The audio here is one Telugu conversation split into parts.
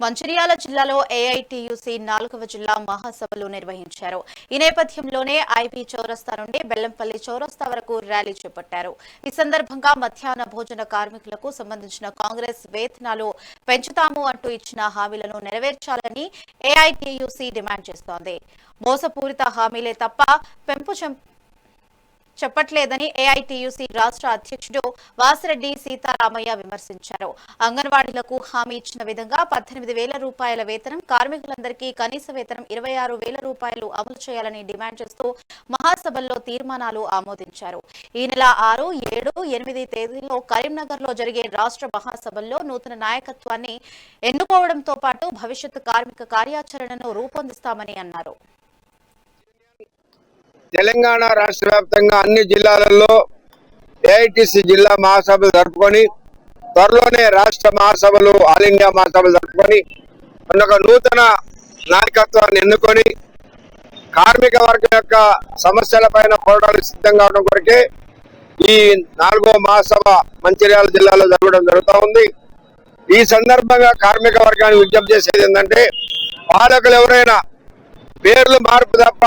మంచిర్యాల జిల్లాలో ఏఐటీయూసీ 4వ జిల్లా మహాసభలు నిర్వహించారు. ఈ నేపథ్యంలోనే ఐపీ చౌరస్తా నుండి బెల్లంపల్లి చౌరస్తా వరకు ర్యాలీ చేపట్టారు. ఈ సందర్భంగా మధ్యాహ్న భోజన కార్మికులకు సంబంధించిన కాంగ్రెస్ వేతనాలు పెంచుతాము అంటూ ఇచ్చిన హామీలను నెరవేర్చాలని ఏఐటీయూసీ డిమాండ్ చేస్తోంది. మోసపూరిత హామీలే తప్ప పెంపు చెప్పట్లేదని ఏఐటీయూసీ రాష్ట్ర అధ్యక్షుడు వాసిరెడ్డి సీతారామయ్య విమర్శించారు. అంగన్వాడీలకు హామీ ఇచ్చిన విధంగా 18,000 రూపాయల వేతనం, కార్మికులందరికీ కనీస వేతనం 26,000 రూపాయలు అమలు చేయాలని డిమాండ్ చేస్తూ మహాసభల్లో తీర్మానాలు ఆమోదించారు. ఈ నెల 6, 7, 8 తేదీల్లో కరీంనగర్ లో జరిగే రాష్ట్ర మహాసభల్లో నూతన నాయకత్వాన్ని ఎన్నుకోవడంతో పాటు భవిష్యత్ కార్మిక కార్యాచరణను రూపొందిస్తామని అన్నారు. తెలంగాణ రాష్ట్ర వ్యాప్తంగా అన్ని జిల్లాలలో ఏఐటీసీ జిల్లా మహాసభలు జరుపుకొని త్వరలోనే రాష్ట్ర మహాసభలు ఆల్ ఇండియా మహాసభలు జరుపుకొని ఒక నూతన నాయకత్వాన్ని ఎన్నుకొని కార్మిక వర్గం యొక్క సమస్యల పైన పోరాటాలకు సిద్ధంగా ఉండడం కొరకే ఈ 4వ మహాసభ మంచిర్యాల జిల్లాలో జరగడం జరుగుతూ ఉంది. ఈ సందర్భంగా కార్మిక వర్గాన్ని విజ్ఞప్తి చేసేది ఏంటంటే, పాలకులు ఎవరైనా పేర్లు మార్పు తప్ప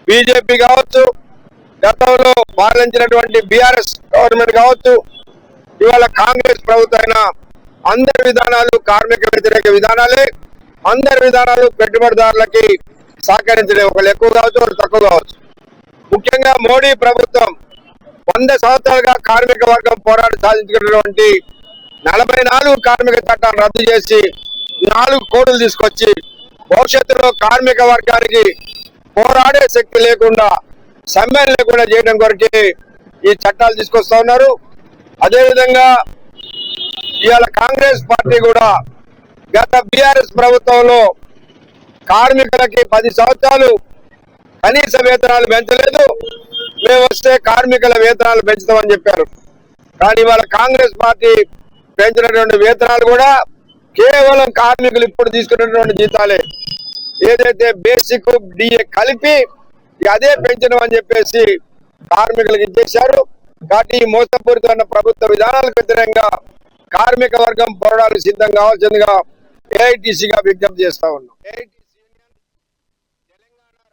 బీజేపీ కావచ్చు, గతంలో పాలించినటువంటి బీఆర్ఎస్ గవర్నమెంట్ కావచ్చు, ఇవాళ కాంగ్రెస్ ప్రభుత్వం అయినా అందరి విధానాలు కార్మిక వ్యతిరేక విధానాలే. అందరి విధానాలు పెట్టుబడిదారులకి సహకరించలే, ఒకళ్ళు ఎక్కువ కావచ్చు, ఒకరు తక్కువ కావచ్చు. ముఖ్యంగా మోడీ ప్రభుత్వం 100 సంవత్సరాలుగా కార్మిక వర్గం పోరాడి సాధించుకున్నటువంటి 44 కార్మిక చట్టాలను రద్దు చేసి 4 కోడ్లు తీసుకొచ్చి భవిష్యత్తులో కార్మిక వర్గానికి పోరాడే శక్తి లేకుండా, సమ్మెలు లేకుండా చేయడం కొరకే ఈ చట్టాలు తీసుకొస్తా ఉన్నారు. అదేవిధంగా ఇవాళ కాంగ్రెస్ పార్టీ కూడా గత బీఆర్ఎస్ ప్రభుత్వంలో కార్మికులకి 10 సంవత్సరాలు కనీస వేతనాలు పెంచలేదు, మేము వస్తే కార్మికుల వేతనాలు పెంచుతామని చెప్పారు. కానీ ఇవాళ కాంగ్రెస్ పార్టీ పెంచినటువంటి వేతనాలు కూడా కేవలం కార్మికులు ఇప్పుడు తీసుకున్నటువంటి జీతాలే. ఏదైతే బేసిక్ డిఏ కలిపి అదే పెంచడం అని చెప్పేసి కార్మికులకు ఇచ్చేశారు. కాబట్టి ఈ మోసపూరితమైన ప్రభుత్వ విధానాలకు వ్యతిరేకంగా కార్మిక వర్గం పోరాటాలకు సిద్ధం కావాల్సిందిగా ఏఐటీసీగా విజ్ఞప్తి చేస్తా ఉన్నాం.